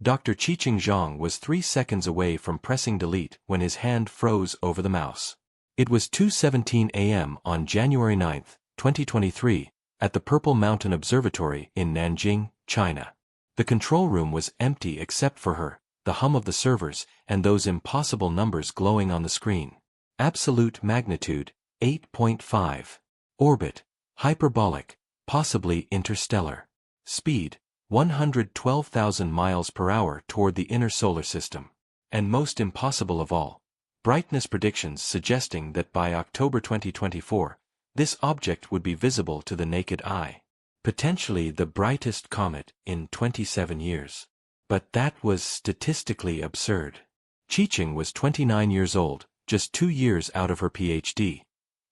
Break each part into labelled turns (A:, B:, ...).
A: Dr. Qiqing Zhang was 3 seconds away from pressing delete when his hand froze over the mouse. It was 2:17 a.m. on January 9, 2023, at the Purple Mountain Observatory in Nanjing, China. The control room was empty except for her, the hum of the servers, and those impossible numbers glowing on the screen. Absolute magnitude, 8.5. Orbit, hyperbolic, possibly interstellar. Speed, 112,000 miles per hour toward the inner solar system. And most impossible of all, brightness predictions suggesting that by October 2024, this object would be visible to the naked eye. Potentially the brightest comet in 27 years. But that was statistically absurd. Qiqing was 29 years old, just 2 years out of her PhD.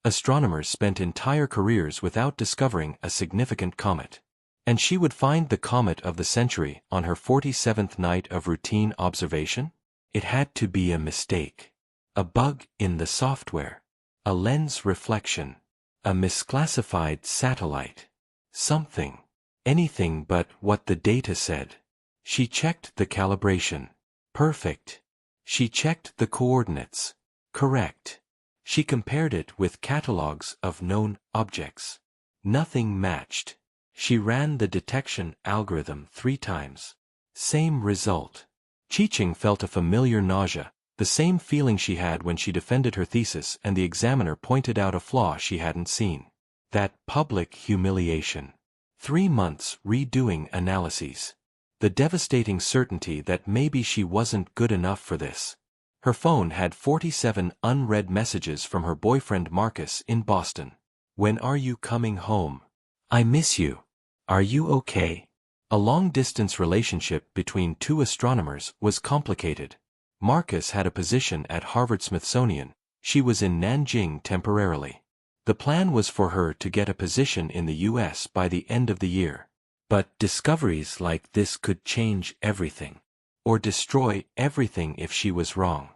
A: Astronomers spent entire careers without discovering a significant comet. And she would find the comet of the century on her 47th night of routine observation? It had to be a mistake. A bug in the software. A lens reflection. A misclassified satellite. Something. Anything but what the data said. She checked the calibration. Perfect. She checked the coordinates. Correct. She compared it with catalogs of known objects. Nothing matched. She ran the detection algorithm 3 times. Same result. Qiqing felt a familiar nausea, the same feeling she had when she defended her thesis and the examiner pointed out a flaw she hadn't seen. That public humiliation. 3 months redoing analyses. The devastating certainty that maybe she wasn't good enough for this. Her phone had 47 unread messages from her boyfriend Marcus in Boston. When are you coming home? I miss you. Are you okay? A long-distance relationship between 2 astronomers was complicated. Marcus had a position at Harvard-Smithsonian. She was in Nanjing temporarily. The plan was for her to get a position in the U.S. by the end of the year. But discoveries like this could change everything. Or destroy everything if she was wrong.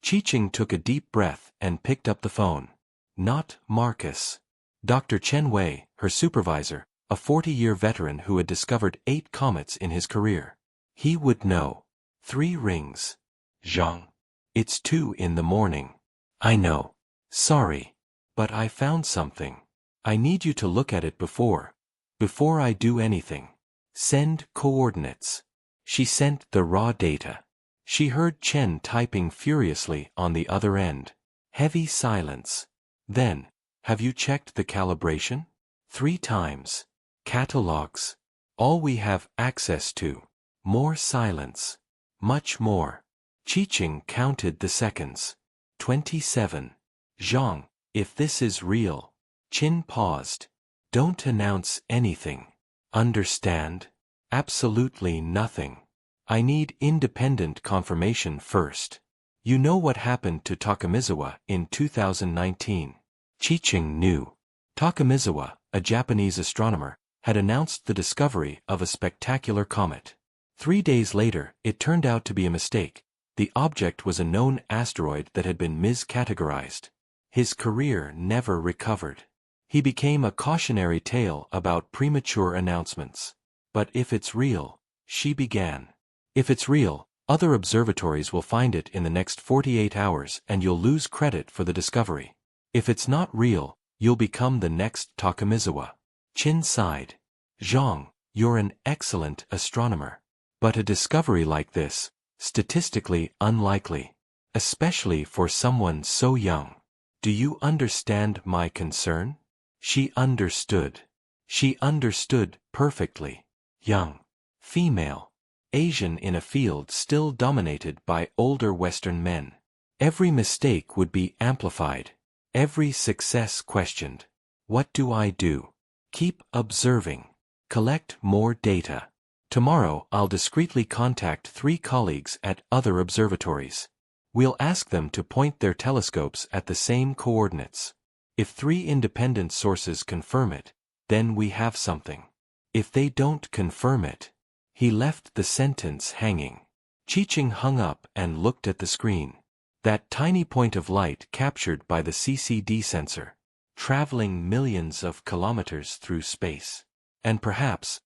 A: Qiqing took a deep breath and picked up the phone. Not Marcus. Dr. Chen Wei, her supervisor, a 40-year veteran who had discovered 8 comets in his career. He would know. 3 rings. Zhang. It's 2 in the morning. I know. Sorry. But I found something. I need you to look at it before I do anything. Send coordinates. She sent the raw data. She heard Chen typing furiously on the other end. Heavy silence. Then, have you checked the calibration? 3 times. Catalogs. All we have access to. More silence. Much more. Qiqing counted the seconds. 27. Zhang, if this is real. Qin paused. Don't announce anything. Understand? Absolutely nothing. I need independent confirmation first. You know what happened to Takamizawa in 2019. Qiqing knew. Takamizawa, a Japanese astronomer, had announced the discovery of a spectacular comet. 3 days later, it turned out to be a mistake. The object was a known asteroid that had been miscategorized. His career never recovered. He became a cautionary tale about premature announcements. But if it's real, she began. If it's real, other observatories will find it in the next 48 hours and you'll lose credit for the discovery. If it's not real, you'll become the next Takamizawa. Qin sighed. Zhang, you're an excellent astronomer. But a discovery like this, statistically unlikely. Especially for someone so young. Do you understand my concern? She understood. She understood perfectly. Young. Female. Asian in a field still dominated by older Western men. Every mistake would be amplified. Every success questioned. What do I do? Keep observing. Collect more data. Tomorrow I'll discreetly contact 3 colleagues at other observatories. We'll ask them to point their telescopes at the same coordinates. If 3 independent sources confirm it, then we have something. If they don't confirm it. He left the sentence hanging. Qiqing hung up and looked at the screen. That tiny point of light captured by the CCD sensor. Traveling millions of kilometers through space. And perhaps,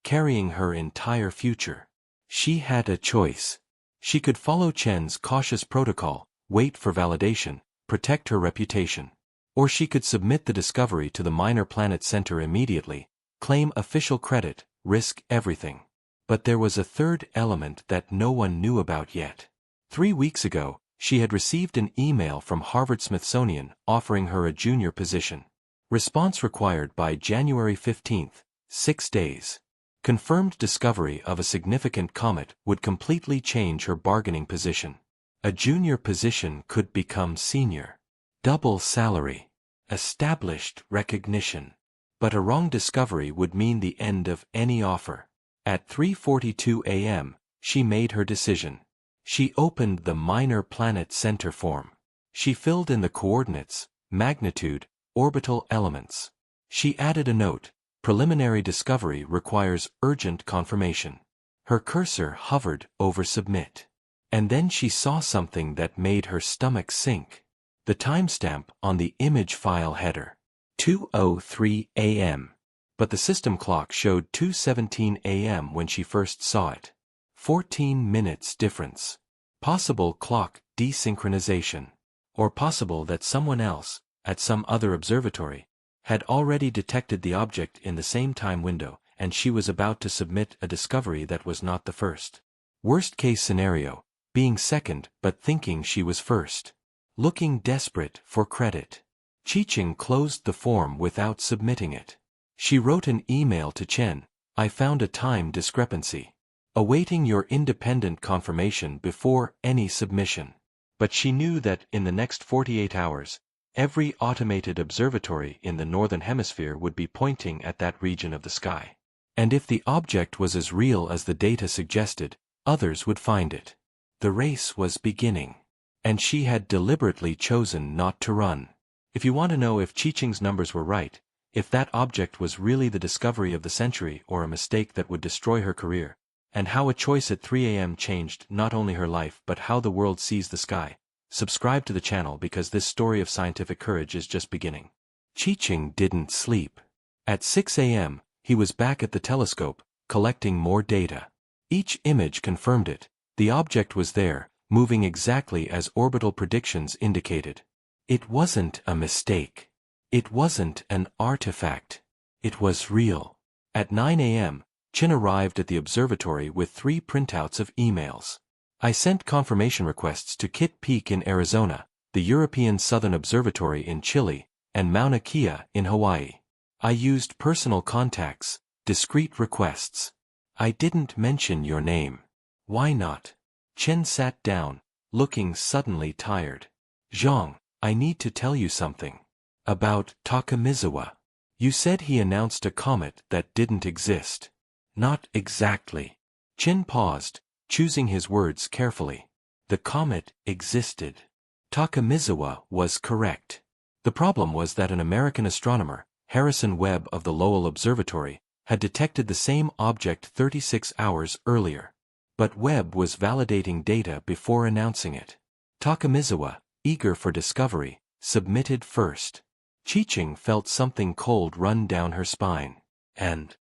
A: carrying her entire future. She had a choice. She could follow Chen's cautious protocol, wait for validation, protect her reputation. Or she could submit the discovery to the Minor Planet Center immediately, claim official credit, risk everything. But there was a third element that no one knew about yet. 3 weeks ago, she had received an email from Harvard-Smithsonian offering her a junior position. Response required by January 15, 6 days. Confirmed discovery of a significant comet would completely change her bargaining position. A junior position could become senior. Double salary. Established recognition. But a wrong discovery would mean the end of any offer. At 3:42 a.m., she made her decision. She opened the Minor Planet Center form. She filled in the coordinates, magnitude, orbital elements. She added a note: preliminary discovery requires urgent confirmation. Her cursor hovered over submit. And then she saw something that made her stomach sink. The timestamp on the image file header. 2:03 a.m. But the system clock showed 2:17 a.m. when she first saw it. 14 minutes difference. Possible clock desynchronization. Or possible that someone else, at some other observatory, had already detected the object in the same time window, and she was about to submit a discovery that was not the first. Worst-case scenario, being second but thinking she was first. Looking desperate for credit. Chi-Ching closed the form without submitting it. She wrote an email to Chen: I found a time discrepancy. Awaiting your independent confirmation before any submission. But she knew that in the next 48 hours, every automated observatory in the Northern Hemisphere would be pointing at that region of the sky. And if the object was as real as the data suggested, others would find it. The race was beginning. And she had deliberately chosen not to run. If you want to know if Chi-Ching's numbers were right, if that object was really the discovery of the century or a mistake that would destroy her career, and how a choice at 3 a.m. changed not only her life but how the world sees the sky, subscribe to the channel because this story of scientific courage is just beginning. Chi-Ching didn't sleep. At 6 a.m., he was back at the telescope, collecting more data. Each image confirmed it. The object was there, moving exactly as orbital predictions indicated. It wasn't a mistake. It wasn't an artifact. It was real. At 9 a.m., Chin arrived at the observatory with 3 printouts of emails. I sent confirmation requests to Kitt Peak in Arizona, the European Southern Observatory in Chile, and Mauna Kea in Hawaii. I used personal contacts, discreet requests. I didn't mention your name. Why not? Chen sat down, looking suddenly tired. Zhang, I need to tell you something. About Takamizawa. You said he announced a comet that didn't exist. Not exactly. Chen paused, choosing his words carefully. The comet existed. Takamizawa was correct. The problem was that an American astronomer, Harrison Webb of the Lowell Observatory, had detected the same object 36 hours earlier. But Webb was validating data before announcing it. Takamizawa, eager for discovery, submitted first. Chi-Ching felt something cold run down her spine. And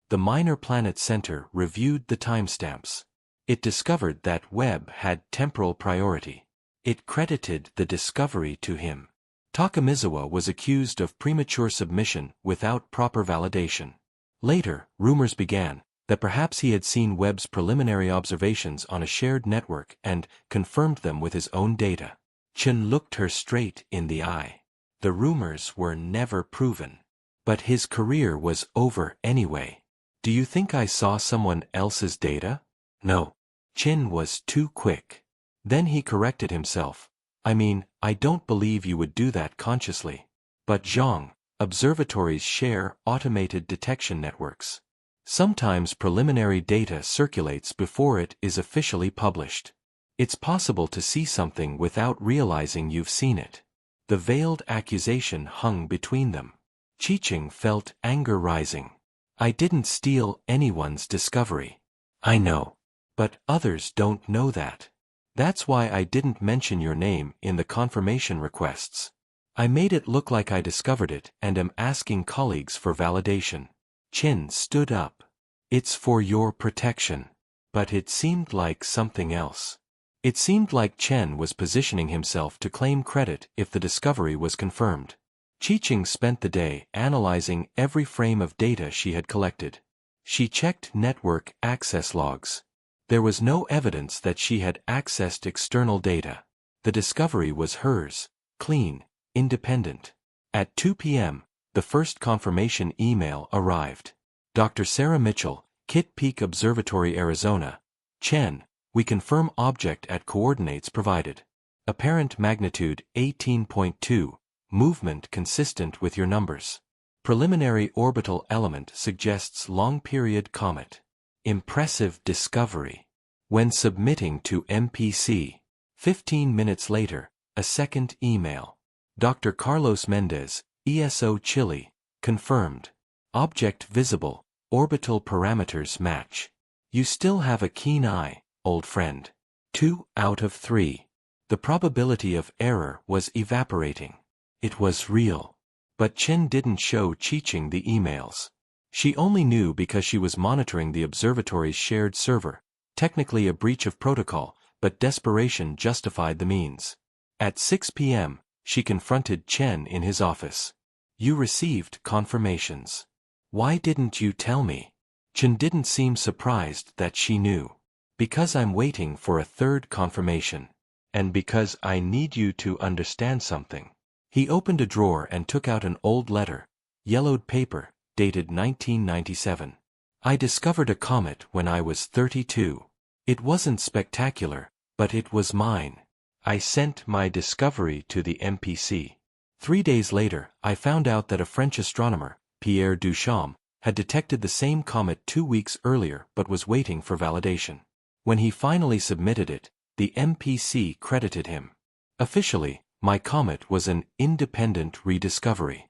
A: the Minor Planet Center reviewed the timestamps. It discovered that Webb had temporal priority. It credited the discovery to him. Takamizawa was accused of premature submission without proper validation. Later, rumors began that perhaps he had seen Webb's preliminary observations on a shared network and confirmed them with his own data. Chen looked her straight in the eye. The rumors were never proven. But his career was over anyway. Do you think I saw someone else's data? No. Chen was too quick. Then he corrected himself. I mean, I don't believe you would do that consciously. But Zhang, observatories share automated detection networks. Sometimes preliminary data circulates before it is officially published. It's possible to see something without realizing you've seen it. The veiled accusation hung between them. Chi-Ching felt anger rising. I didn't steal anyone's discovery. I know. But others don't know that. That's why I didn't mention your name in the confirmation requests. I made it look like I discovered it and am asking colleagues for validation. Chin stood up. It's for your protection. But it seemed like something else. It seemed like Chen was positioning himself to claim credit if the discovery was confirmed. Chi-Ching spent the day analyzing every frame of data she had collected. She checked network access logs. There was no evidence that she had accessed external data. The discovery was hers, clean, independent. At 2 p.m., the first confirmation email arrived. Dr. Sarah Mitchell, Kitt Peak Observatory, Arizona. Chen, we confirm object at coordinates provided. Apparent magnitude 18.2, movement consistent with your numbers. Preliminary orbital element suggests long-period comet. Impressive discovery. When submitting to MPC. 15 minutes later, a second email. Dr. Carlos Mendez, ESO Chile, confirmed. Object visible, orbital parameters match. You still have a keen eye, old friend. 2 out of 3. The probability of error was evaporating. It was real. But Chen didn't show Chi-Ching the emails. She only knew because she was monitoring the observatory's shared server. Technically a breach of protocol, but desperation justified the means. At 6 p.m., she confronted Chen in his office. You received confirmations. Why didn't you tell me? Chen didn't seem surprised that she knew. Because I'm waiting for a third confirmation. And because I need you to understand something. He opened a drawer and took out an old letter, yellowed paper, dated 1997. I discovered a comet when I was 32. It wasn't spectacular, but it was mine. I sent my discovery to the MPC. 3 days later, I found out that a French astronomer, Pierre Duchamp, had detected the same comet 2 weeks earlier but was waiting for validation. When he finally submitted it, the MPC credited him. Officially, my comet was an independent rediscovery.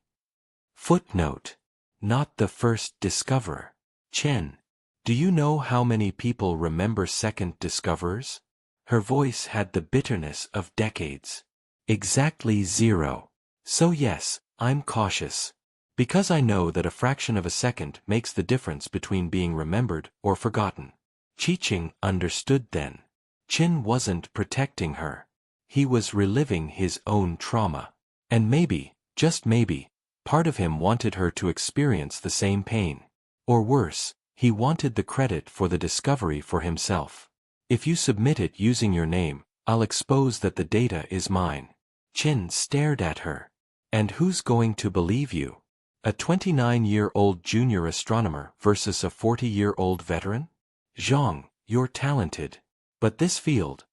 A: Footnote. Not the first discoverer. Chen. Do you know how many people remember second discoverers? Her voice had the bitterness of decades. Exactly 0. So yes, I'm cautious. Because I know that a fraction of a second makes the difference between being remembered or forgotten. Chi-Ching understood then. Chen wasn't protecting her. He was reliving his own trauma. And maybe, just maybe, part of him wanted her to experience the same pain. Or worse, he wanted the credit for the discovery for himself. If you submit it using your name, I'll expose that the data is mine. Chen stared at her. And who's going to believe you? A 29-year-old junior astronomer versus a 40-year-old veteran? Zhang, you're talented. But this field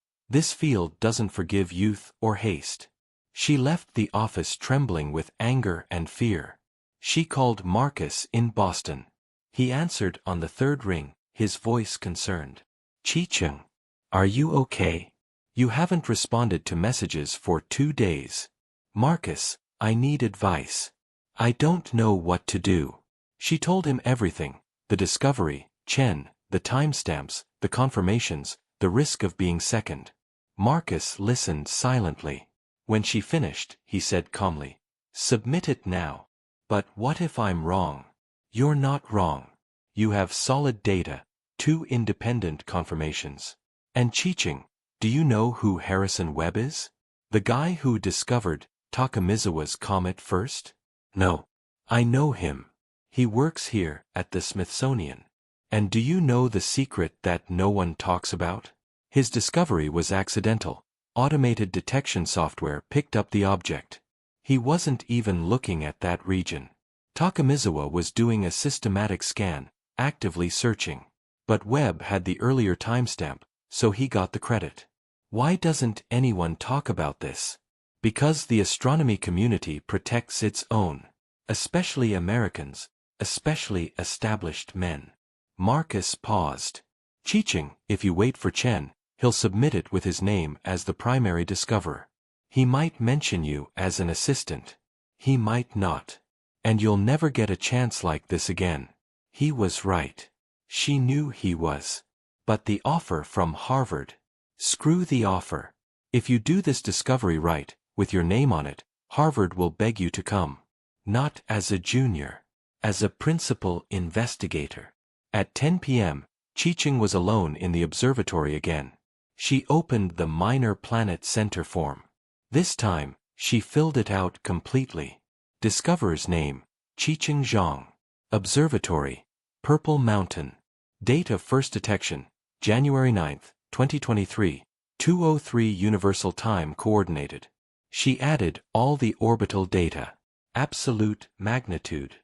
A: doesn't forgive youth or haste. She left the office trembling with anger and fear. She called Marcus in Boston. He answered on the third ring, his voice concerned. Chi-Ching, are you okay? You haven't responded to messages for 2 days. Marcus, I need advice. I don't know what to do. She told him everything, the discovery, Chen, the timestamps, the confirmations, the risk of being second. Marcus listened silently. When she finished, he said calmly, submit it now. But what if I'm wrong? You're not wrong. You have solid data, 2 independent confirmations. And Chi-Ching, do you know who Harrison Webb is? The guy who discovered Takamizawa's comet first? No. I know him. He works here at the Smithsonian. And do you know the secret that no one talks about? His discovery was accidental. Automated detection software picked up the object. He wasn't even looking at that region. Takamizawa was doing a systematic scan, actively searching. But Webb had the earlier timestamp, so he got the credit. Why doesn't anyone talk about this? Because the astronomy community protects its own. Especially Americans, especially established men. Marcus paused. Chi-Ching, if you wait for Chen, he'll submit it with his name as the primary discoverer. He might mention you as an assistant. He might not. And you'll never get a chance like this again. He was right. She knew he was. But the offer from Harvard. Screw the offer. If you do this discovery right, with your name on it, Harvard will beg you to come. Not as a junior. As a principal investigator. At 10 p.m., Chi-Ching was alone in the observatory again. She opened the Minor Planet Center form. This time, she filled it out completely. Discoverer's name, Chi-Ching Zhang. Observatory, Purple Mountain. Date of first detection, January 9, 2023, 2:03 Universal Time Coordinated. She added all the orbital data, absolute magnitude,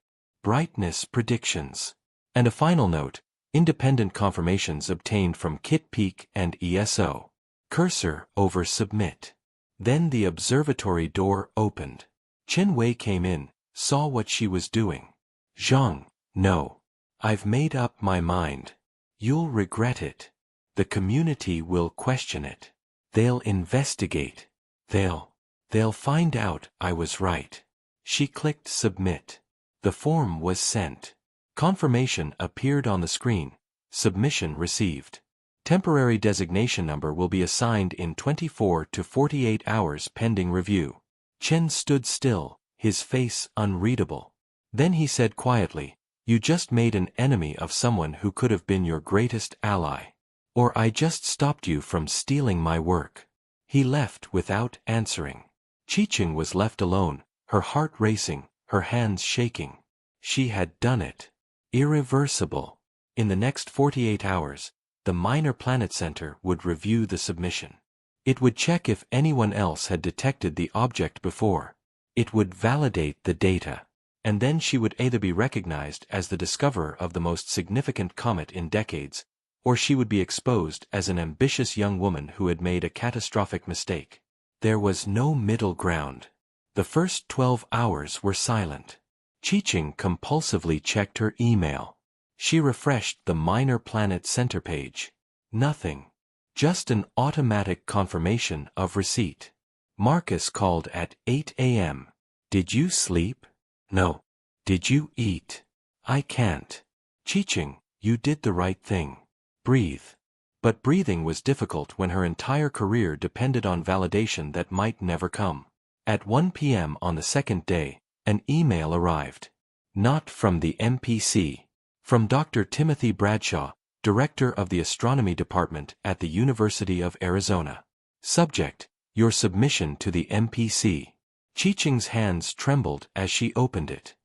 A: brightness predictions, and a final note, independent confirmations obtained from Kit Peak and ESO. Cursor over Submit. Then the observatory door opened. Chen Wei came in, saw what she was doing. Zhang, no. I've made up my mind. You'll regret it. The community will question it. They'll investigate. They'll find out I was right. She clicked Submit. The form was sent. Confirmation appeared on the screen. Submission received. Temporary designation number will be assigned in 24 to 48 hours pending review. Chen stood still, his face unreadable. Then he said quietly, "You just made an enemy of someone who could have been your greatest ally. Or I just stopped you from stealing my work." He left without answering. Chi-Ching was left alone, her heart racing, her hands shaking. She had done it. Irreversible. In the next 48 hours, the Minor Planet Center would review the submission. It would check if anyone else had detected the object before. It would validate the data. And then she would either be recognized as the discoverer of the most significant comet in decades, or she would be exposed as an ambitious young woman who had made a catastrophic mistake. There was no middle ground. The first 12 hours were silent. Chi-Ching compulsively checked her email. She refreshed the Minor Planet Center page. Nothing. Just an automatic confirmation of receipt. Marcus called at 8 a.m. "Did you sleep?" "No." "Did you eat?" "I can't." "Chi-Ching, you did the right thing. Breathe." But breathing was difficult when her entire career depended on validation that might never come. At 1 p.m. on the second day, an email arrived. Not from the MPC. From Dr. Timothy Bradshaw, Director of the Astronomy Department at the University of Arizona. Subject, your submission to the MPC. Chi-Ching's hands trembled as she opened it.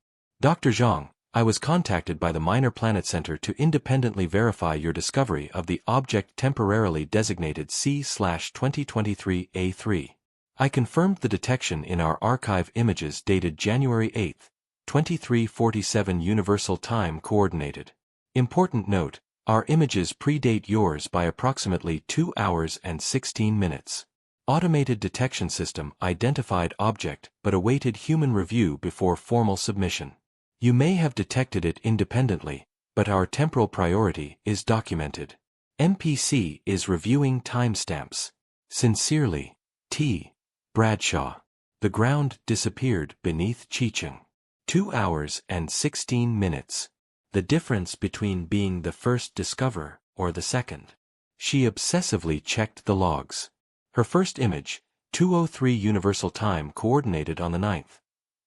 A: Dr. Zhang, I was contacted by the Minor Planet Center to independently verify your discovery of the object temporarily designated C/2023A3. I confirmed the detection in our archive images dated January 8, 2347 Universal Time Coordinated. Important note, our images predate yours by approximately 2 hours and 16 minutes. Automated detection system identified object but awaited human review before formal submission. You may have detected it independently, but our temporal priority is documented. MPC is reviewing timestamps. Sincerely, T. Bradshaw. The ground disappeared beneath Chi-Ching. 2 hours and 16 minutes. The difference between being the first discoverer or the second. She obsessively checked the logs. Her first image, 2:03 Universal Time Coordinated on the 9th.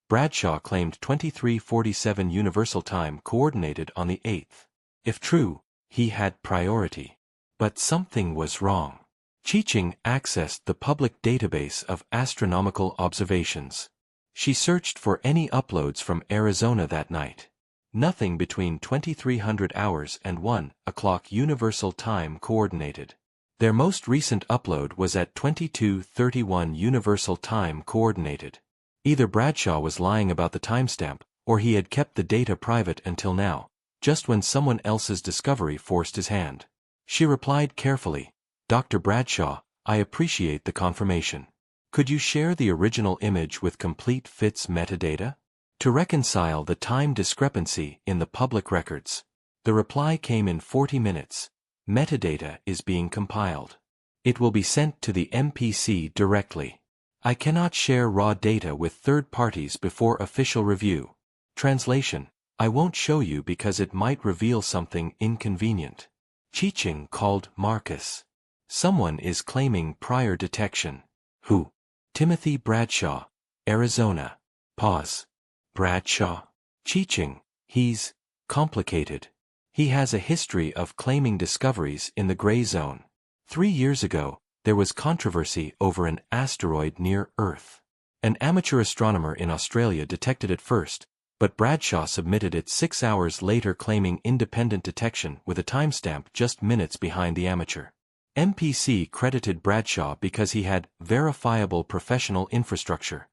A: Bradshaw claimed 2347 Universal Time Coordinated on the 8th. If true, he had priority. But something was wrong. Chi-Ching accessed the public database of astronomical observations. She searched for any uploads from Arizona that night. Nothing between 2300 hours and 1 o'clock Universal Time Coordinated. Their most recent upload was at 22:31 Universal Time Coordinated. Either Bradshaw was lying about the timestamp, or he had kept the data private until now, just when someone else's discovery forced his hand. She replied carefully, "Dr. Bradshaw, I appreciate the confirmation. Could you share the original image with complete fits metadata? To reconcile the time discrepancy in the public records." The reply came in 40 minutes. Metadata is being compiled. It will be sent to the MPC directly. I cannot share raw data with third parties before official review. Translation, I won't show you because it might reveal something inconvenient. Chi-Ching called Marcus. Someone is claiming prior detection. Who? Timothy Bradshaw, Arizona. Pause. Bradshaw. Chi-Ching, he's complicated. He has a history of claiming discoveries in the gray zone. 3 years ago, there was controversy over an asteroid near Earth. An amateur astronomer in Australia detected it first, but Bradshaw submitted it 6 hours later, claiming independent detection with a timestamp just minutes behind the amateur. MPC credited Bradshaw because he had verifiable professional infrastructure.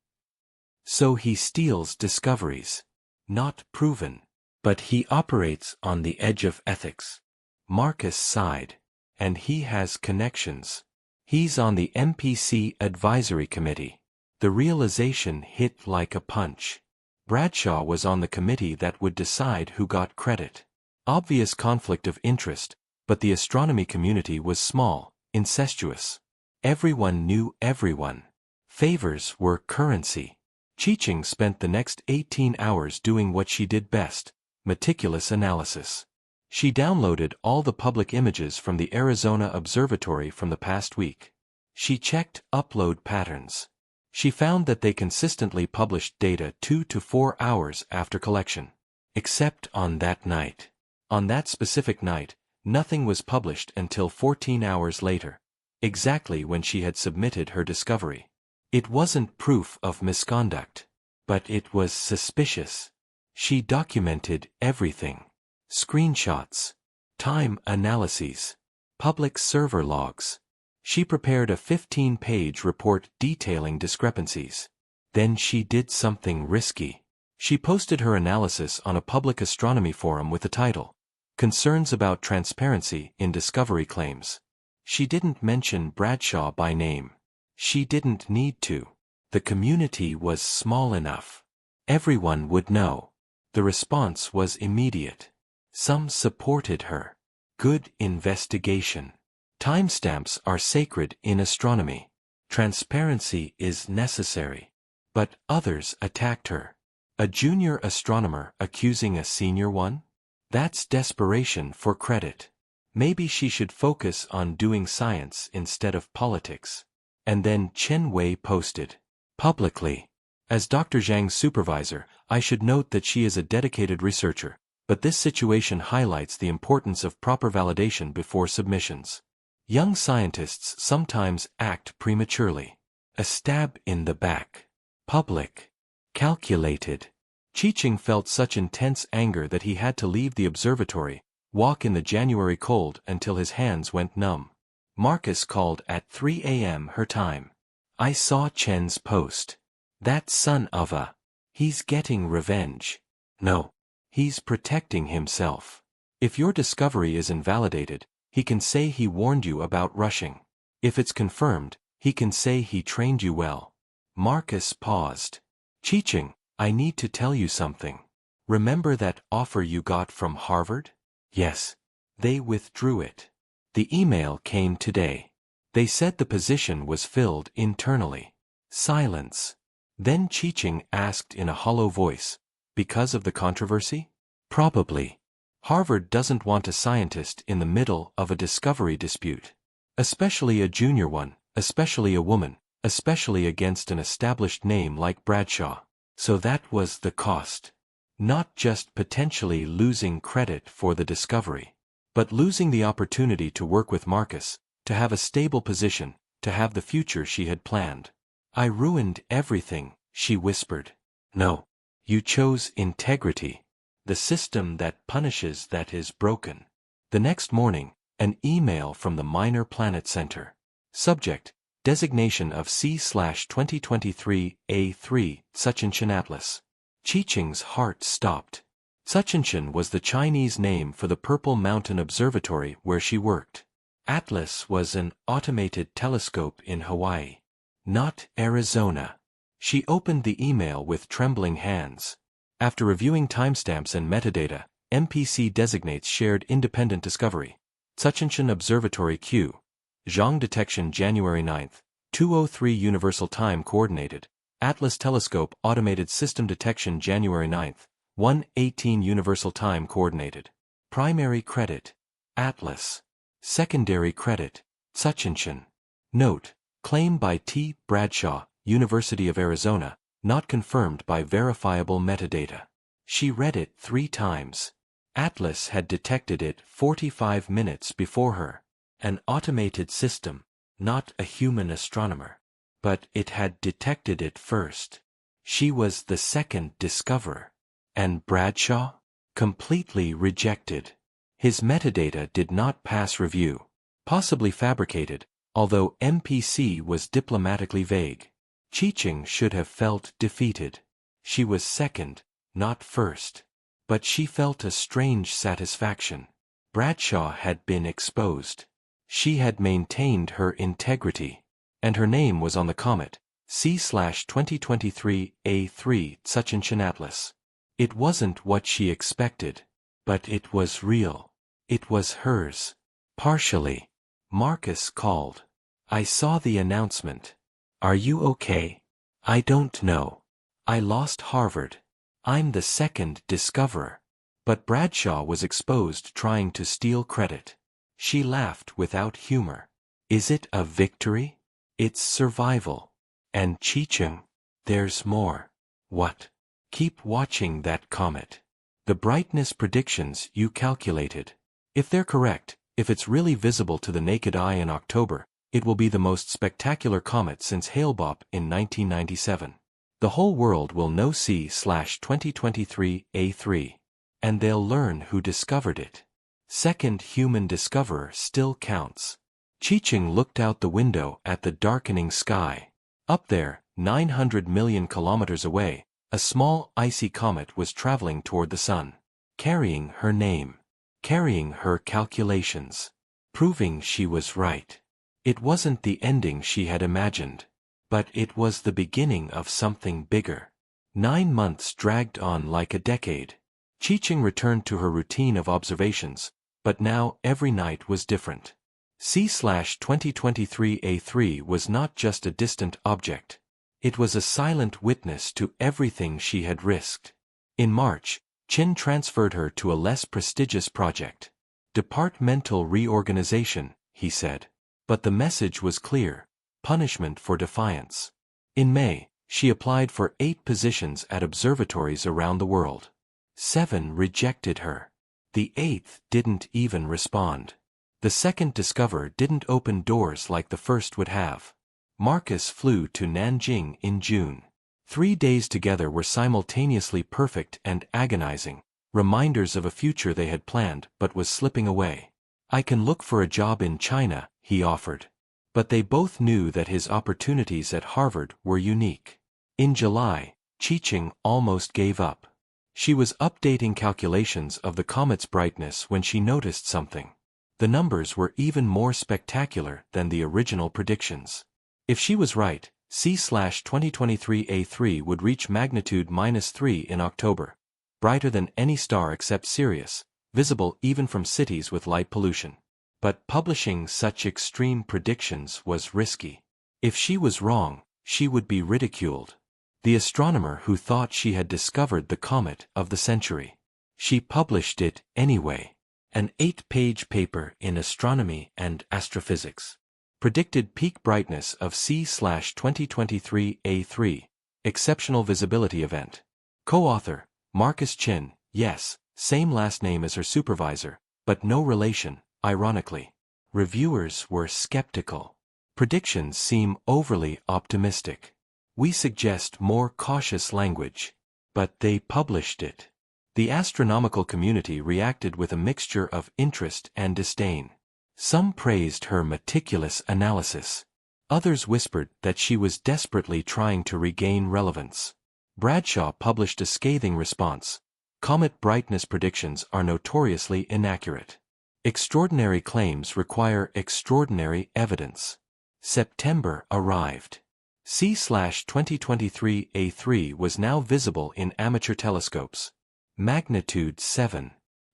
A: So he steals discoveries. Not proven. But he operates on the edge of ethics. Marcus sighed. And he has connections. He's on the MPC advisory committee. The realization hit like a punch. Bradshaw was on the committee that would decide who got credit. Obvious conflict of interest, but the astronomy community was small, incestuous. Everyone knew everyone. Favors were currency. Cheeching spent the next 18 hours doing what she did best, meticulous analysis. She downloaded all the public images from the Arizona Observatory from the past week. She checked upload patterns. She found that they consistently published data 2 to 4 hours after collection. Except on that night. On that specific night, nothing was published until 14 hours later, exactly when she had submitted her discovery. It wasn't proof of misconduct, but it was suspicious. She documented everything. Screenshots, time analyses, public server logs. She prepared a 15-page report detailing discrepancies. Then she did something risky. She posted her analysis on a public astronomy forum with the title, "Concerns about Transparency in Discovery Claims." She didn't mention Bradshaw by name. She didn't need to. The community was small enough. Everyone would know. The response was immediate. Some supported her. Good investigation. Timestamps are sacred in astronomy. Transparency is necessary. But others attacked her. A junior astronomer accusing a senior one? That's desperation for credit. Maybe she should focus on doing science instead of politics. And then Chen Wei posted, publicly, "As Dr. Zhang's supervisor, I should note that she is a dedicated researcher, but this situation highlights the importance of proper validation before submissions. Young scientists sometimes act prematurely. A stab in the back. Public. Calculated." Cheeching felt such intense anger that he had to leave the observatory, walk in the January cold until his hands went numb. Marcus called at 3 a.m. her time. "I saw Chen's post. That son of a... He's getting revenge." "No. He's protecting himself. If your discovery is invalidated, he can say he warned you about rushing. If it's confirmed, he can say he trained you well." Marcus paused. "Cheeching, I need to tell you something. Remember that offer you got from Harvard?" "Yes." "They withdrew it. The email came today. They said the position was filled internally." Silence. Then Cheeching asked in a hollow voice, "Because of the controversy?" "Probably. Harvard doesn't want a scientist in the middle of a discovery dispute. Especially a junior one, especially a woman, especially against an established name like Bradshaw. So that was the cost. Not just potentially losing credit for the discovery, but losing the opportunity to work with Marcus, to have a stable position, to have the future she had planned." "I ruined everything," she whispered. "No. You chose integrity. The system that punishes that is broken." The next morning, an email from the Minor Planet Center. Subject, designation of C/2023 A3, Suchinshan Atlas. Cheeching's heart stopped. Suchinshan was the Chinese name for the Purple Mountain Observatory where she worked. Atlas was an automated telescope in Hawaii. Not Arizona. She opened the email with trembling hands. After reviewing timestamps and metadata, MPC designates shared independent discovery. Suchinshan Observatory Q. Zhang detection January 9, 2:03 Universal Time Coordinated. Atlas Telescope Automated System Detection January 9, 1:18 Universal Time Coordinated. Primary credit, Atlas. Secondary credit, Suchinshan. Note, claim by T. Bradshaw, University of Arizona, not confirmed by verifiable metadata. She read it 3 times. Atlas had detected it 45 minutes before her. An automated system, not a human astronomer. But it had detected it first. She was the second discoverer. And Bradshaw? Completely rejected. His metadata did not pass review. Possibly fabricated, although MPC was diplomatically vague. Cheeching should have felt defeated. She was second, not first. But she felt a strange satisfaction. Bradshaw had been exposed. She had maintained her integrity. And her name was on the comet, C/2023 A3 Tsuchinshan Atlas. It wasn't what she expected. But it was real. It was hers. Partially. Marcus called. I saw the announcement. Are you okay? I don't know. I lost Harvard. I'm the second discoverer. But Bradshaw was exposed trying to steal credit. She laughed without humor. Is it a victory? It's survival. And Cheeching? There's more. What? Keep watching that comet. The brightness predictions you calculated. If they're correct, if it's really visible to the naked eye in October, it will be the most spectacular comet since Hale-Bopp in 1997. The whole world will know C/2023 A3. And they'll learn who discovered it. Second human discoverer still counts. Cheeching looked out the window at the darkening sky. Up there, 900 million kilometers away, a small icy comet was traveling toward the sun. Carrying her name. Carrying her calculations. Proving she was right. It wasn't the ending she had imagined. But it was the beginning of something bigger. 9 months dragged on like a decade. Cheeching returned to her routine of observations, but now every night was different. C/2023 A3 was not just a distant object. It was a silent witness to everything she had risked. In March, Chin transferred her to a less prestigious project. Departmental reorganization, he said. But the message was clear. Punishment for defiance. In May, she applied for 8 positions at observatories around the world. 7 rejected her. The 8th didn't even respond. The second discoverer didn't open doors like the first would have. Marcus flew to Nanjing in June. 3 days together were simultaneously perfect and agonizing, reminders of a future they had planned but was slipping away. I can look for a job in China, he offered. But they both knew that his opportunities at Harvard were unique. In July, Cheeching almost gave up. She was updating calculations of the comet's brightness when she noticed something. The numbers were even more spectacular than the original predictions. If she was right, C/2023 A3 would reach magnitude -3 in October. Brighter than any star except Sirius, visible even from cities with light pollution. But publishing such extreme predictions was risky. If she was wrong, she would be ridiculed. The astronomer who thought she had discovered the comet of the century. She published it anyway. An 8-page paper in Astronomy and Astrophysics predicted peak brightness of C/2023 A3, exceptional visibility event. Co-author, Marcus Chin, yes, same last name as her supervisor, but no relation, ironically. Reviewers were skeptical. Predictions seem overly optimistic. We suggest more cautious language. But they published it. The astronomical community reacted with a mixture of interest and disdain. Some praised her meticulous analysis. Others whispered that she was desperately trying to regain relevance. Bradshaw published a scathing response. Comet brightness predictions are notoriously inaccurate. Extraordinary claims require extraordinary evidence. September arrived. C/2023 A3 was now visible in amateur telescopes. Magnitude 7.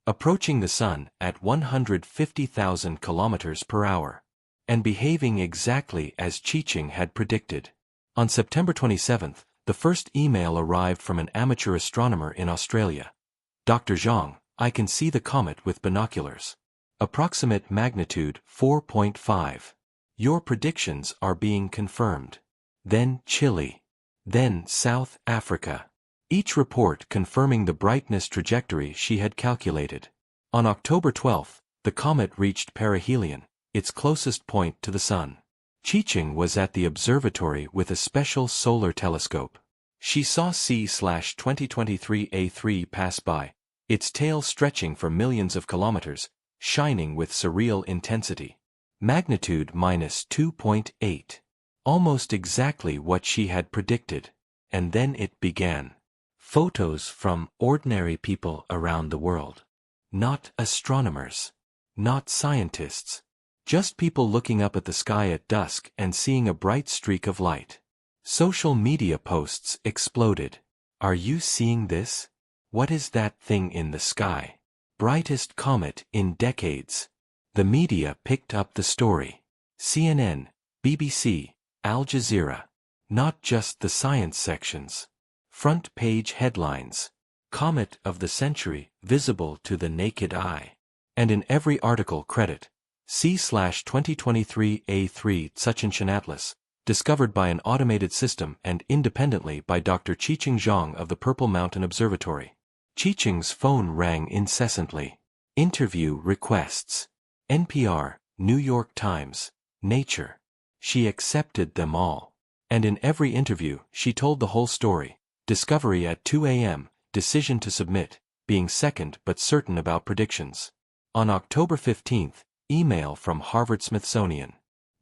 A: Approaching the Sun at 150,000 kilometers per hour. And behaving exactly as Cheeching had predicted. On September 27, the first email arrived from an amateur astronomer in Australia. Dr. Zhang, I can see the comet with binoculars. Approximate magnitude 4.5. Your predictions are being confirmed. Then Chile. Then South Africa. each report confirming the brightness trajectory she had calculated. On October 12, the comet reached perihelion, its closest point to the Sun. Chi-Ching was at the observatory with a special solar telescope. She saw C/2023 A3 pass by, its tail stretching for millions of kilometers, shining with surreal intensity. Magnitude -2.8. Almost exactly what she had predicted. And then it began. Photos from ordinary people around the world. Not astronomers. Not scientists. Just people looking up at the sky at dusk and seeing a bright streak of light. Social media posts exploded. Are you seeing this? What is that thing in the sky? Brightest comet in decades. The media picked up the story. CNN, BBC, Al Jazeera. Not just the science sections. Front page headlines. Comet of the century, visible to the naked eye. And in every article credit, C/2023 A3 Tsuchinshan Atlas, discovered by an automated system and independently by Dr. Chi-Ching Zhang of the Purple Mountain Observatory. Chi-Ching's phone rang incessantly. Interview requests. NPR, New York Times, Nature. She accepted them all. And in every interview, she told the whole story. Discovery at 2 a.m., decision to submit, being second but certain about predictions. On October 15, email from Harvard-Smithsonian.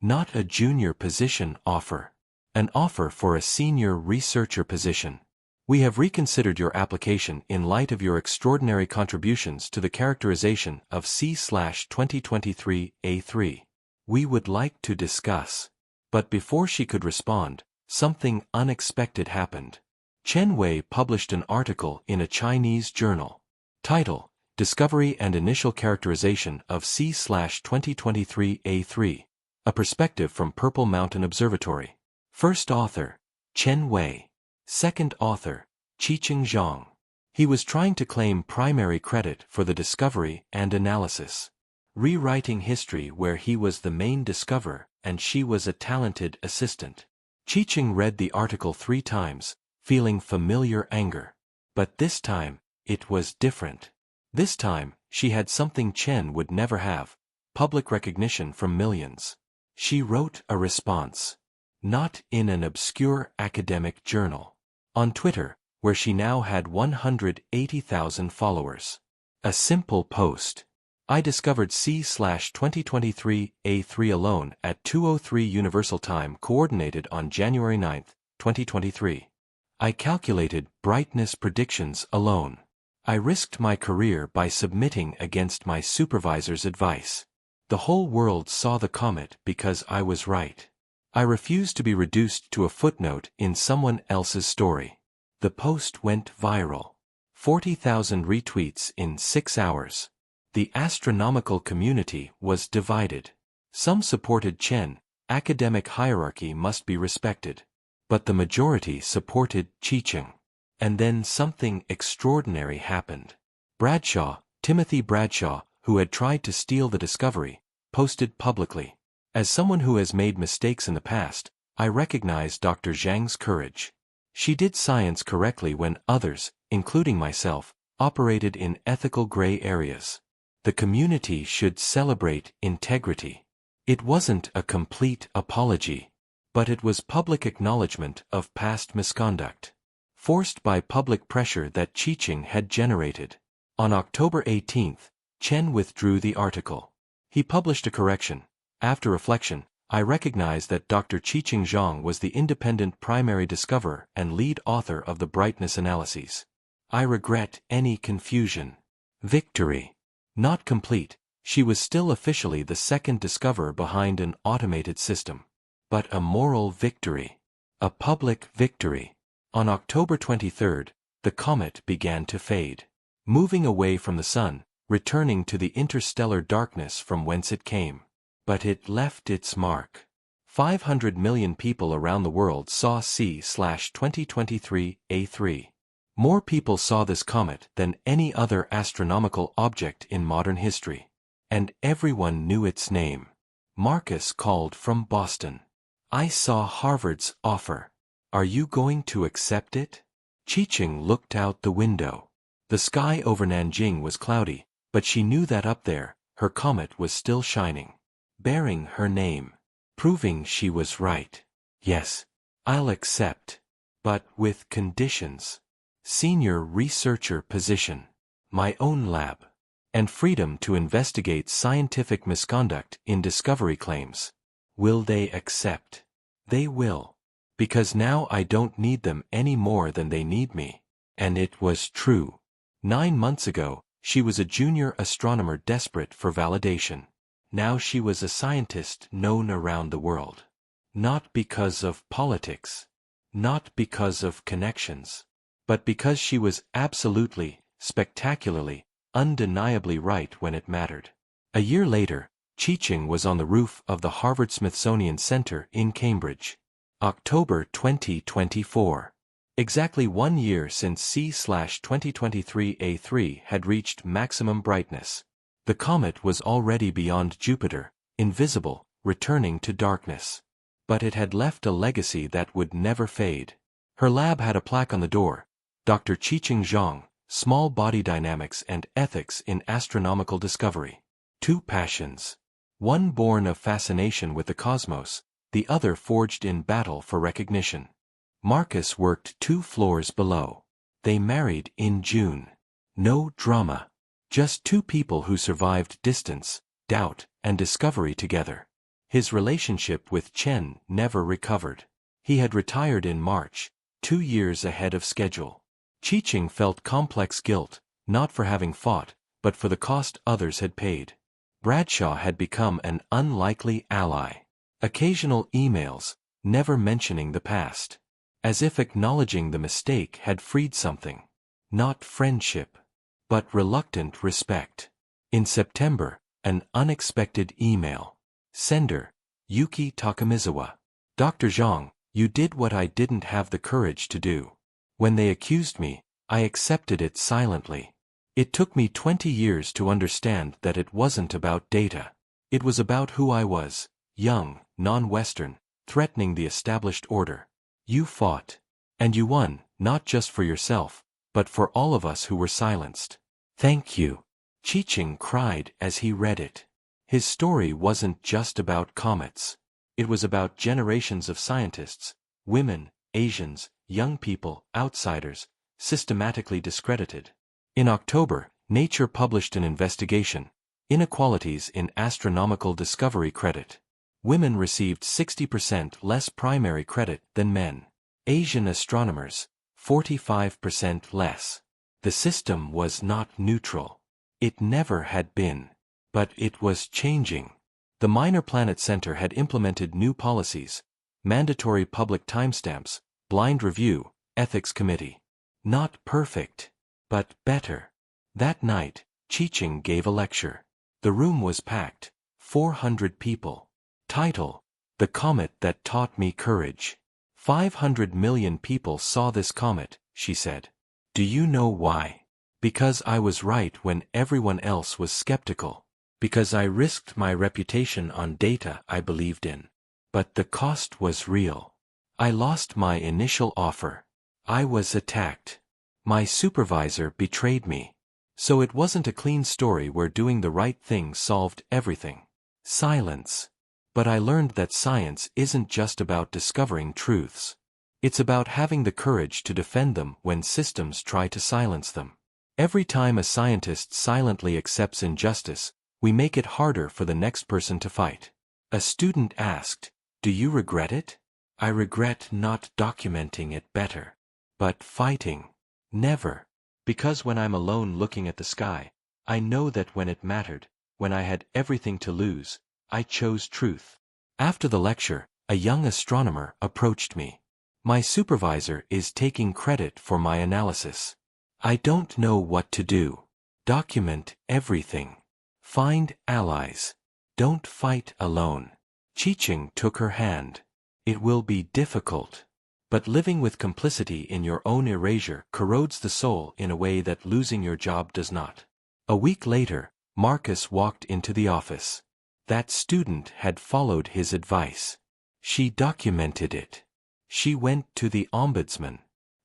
A: Not a junior position offer. An offer for a senior researcher position. We have reconsidered your application in light of your extraordinary contributions to the characterization of C/2023 A3. We would like to discuss. But before she could respond, something unexpected happened. Chen Wei published an article in a Chinese journal. Title: Discovery and Initial Characterization of C/2023 A3. A Perspective from Purple Mountain Observatory. First author, Chen Wei. Second author, Chi-Ching Zhang. He was trying to claim primary credit for the discovery and analysis. Rewriting history where he was the main discoverer and she was a talented assistant. Chi-Ching read the article 3 times, feeling familiar anger. But this time, it was different. This time, she had something Chen would never have, public recognition from millions. She wrote a response. Not in an obscure academic journal. On Twitter, where she now had 180,000 followers. A simple post. I discovered C/2023 A3 alone at 2:03 Universal Time coordinated on January 9, 2023. I calculated brightness predictions alone. I risked my career by submitting against my supervisor's advice. The whole world saw the comet because I was right. I refused to be reduced to a footnote in someone else's story. The post went viral. 40,000 retweets in 6 hours. The astronomical community was divided. Some supported Chen, academic hierarchy must be respected. But the majority supported Chi-Ching. And then something extraordinary happened. Bradshaw, Timothy Bradshaw, who had tried to steal the discovery, posted publicly. As someone who has made mistakes in the past, I recognize Dr. Zhang's courage. She did science correctly when others, including myself, operated in ethical gray areas. The community should celebrate integrity. It wasn't a complete apology, but it was public acknowledgement of past misconduct, forced by public pressure that Chi-Ching had generated. On October 18, Chen withdrew the article. He published a correction. After reflection, I recognized that Dr. Chi-Ching Zhang was the independent primary discoverer and lead author of the brightness analyses. I regret any confusion. Victory. Not complete, she was still officially the second discoverer behind an automated system. But a moral victory. A public victory. On October 23, the comet began to fade. Moving away from the Sun, returning to the interstellar darkness from whence it came. But it left its mark. 500 million people around the world saw C/2023 A3. More people saw this comet than any other astronomical object in modern history. And everyone knew its name. Marcus called from Boston. I saw Harvard's offer. Are you going to accept it? Qiqing looked out the window. The sky over Nanjing was cloudy, but she knew that up there, her comet was still shining, bearing her name, proving she was right. Yes, I'll accept. But with conditions. Senior researcher position, my own lab, and freedom to investigate scientific misconduct in discovery claims. Will they accept? They will. Because now I don't need them any more than they need me. And it was true. 9 months ago, she was a junior astronomer desperate for validation. Now she was a scientist known around the world. Not because of politics. Not because of connections. But because she was absolutely, spectacularly, undeniably right when it mattered. A year later, Qiqing was on the roof of the Harvard-Smithsonian Center in Cambridge. October 2024. Exactly 1 year since C/2023 had reached maximum brightness. The comet was already beyond Jupiter, invisible, returning to darkness. But it had left a legacy that would never fade. Her lab had a plaque on the door, Dr. Qiqing Zhang, Small Body Dynamics and Ethics in Astronomical Discovery. 2 passions. One born of fascination with the cosmos, the other forged in battle for recognition. Marcus worked 2 floors below. They married in June. No drama. Just 2 people who survived distance, doubt, and discovery together. His relationship with Chen never recovered. He had retired in March, 2 years ahead of schedule. Qiqing felt complex guilt, not for having fought, but for the cost others had paid. Bradshaw had become an unlikely ally. Occasional emails, never mentioning the past. As if acknowledging the mistake had freed something. Not friendship, but reluctant respect. In September, an unexpected email. Sender, Yuki Takamizawa. Dr. Zhang, you did what I didn't have the courage to do. When they accused me, I accepted it silently. It took me 20 years to understand that it wasn't about data. It was about who I was, young, non-Western, threatening the established order. You fought. And you won, not just for yourself, but for all of us who were silenced. Thank you. Qiqing cried as he read it. His story wasn't just about comets. It was about generations of scientists, women, Asians, young people, outsiders, systematically discredited. In October, Nature published an investigation, Inequalities in Astronomical Discovery Credit. Women received 60% less primary credit than men. Asian astronomers, 45% less. The system was not neutral. It never had been. But it was changing. The Minor Planet Center had implemented new policies, mandatory public timestamps, blind review, ethics committee. Not perfect, but better. That night, Qiqing gave a lecture. The room was packed, 400 people. Title: The Comet That Taught Me Courage. 500 million people saw this comet, she said. Do you know why? Because I was right when everyone else was skeptical. Because I risked my reputation on data I believed in. But the cost was real. I lost my initial offer. I was attacked. My supervisor betrayed me. So it wasn't a clean story where doing the right thing solved everything. Silence. But I learned that science isn't just about discovering truths. It's about having the courage to defend them when systems try to silence them. Every time a scientist silently accepts injustice, we make it harder for the next person to fight. A student asked, "Do you regret it?" I regret not documenting it better. But fighting? Never. Because when I'm alone looking at the sky, I know that when it mattered, when I had everything to lose, I chose truth. After the lecture, a young astronomer approached me. My supervisor is taking credit for my analysis. I don't know what to do. Document everything. Find allies. Don't fight alone. Qiqing took her hand. It will be difficult. But living with complicity in your own erasure corrodes the soul in a way that losing your job does not. A week later, Marcus walked into the office. That student had followed his advice. She documented it. She went to the ombudsman.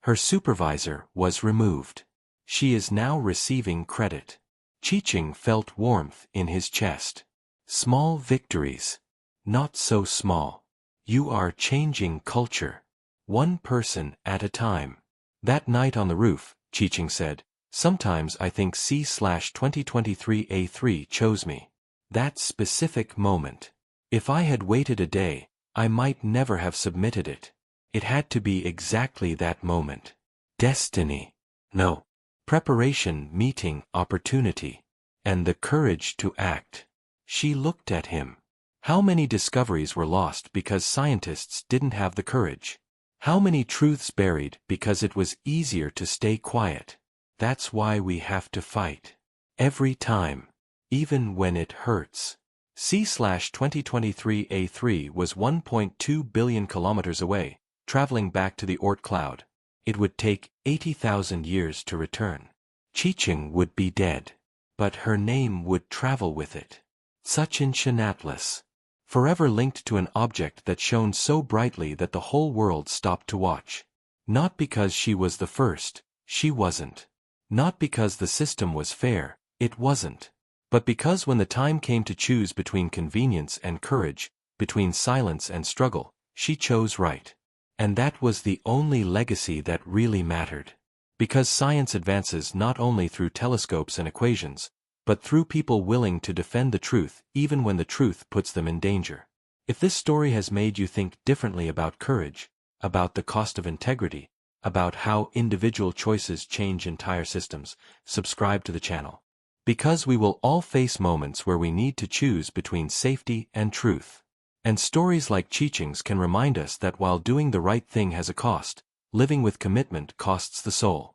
A: Her supervisor was removed. She is now receiving credit. Qiqing felt warmth in his chest. Small victories. Not so small. You are changing culture. One person at a time. That night on the roof, Qiqing said, sometimes I think C/2023A3 chose me. That specific moment. If I had waited a day, I might never have submitted it. It had to be exactly that moment. Destiny. No. Preparation, meeting, opportunity. And the courage to act. She looked at him. How many discoveries were lost because scientists didn't have the courage? How many truths buried because it was easier to stay quiet? That's why we have to fight. Every time. Even when it hurts. C/2023A3 was 1.2 billion kilometers away, traveling back to the Oort cloud. It would take 80,000 years to return. Qiqing would be dead. But her name would travel with it. Sachin Shanatlas. Forever linked to an object that shone so brightly that the whole world stopped to watch. Not because she was the first, she wasn't. Not because the system was fair, it wasn't. But because when the time came to choose between convenience and courage, between silence and struggle, she chose right. And that was the only legacy that really mattered. Because science advances not only through telescopes and equations, but through people willing to defend the truth even when the truth puts them in danger. If this story has made you think differently about courage, about the cost of integrity, about how individual choices change entire systems, subscribe to the channel. Because we will all face moments where we need to choose between safety and truth. And stories like Qiqing's can remind us that while doing the right thing has a cost, living with commitment costs the soul.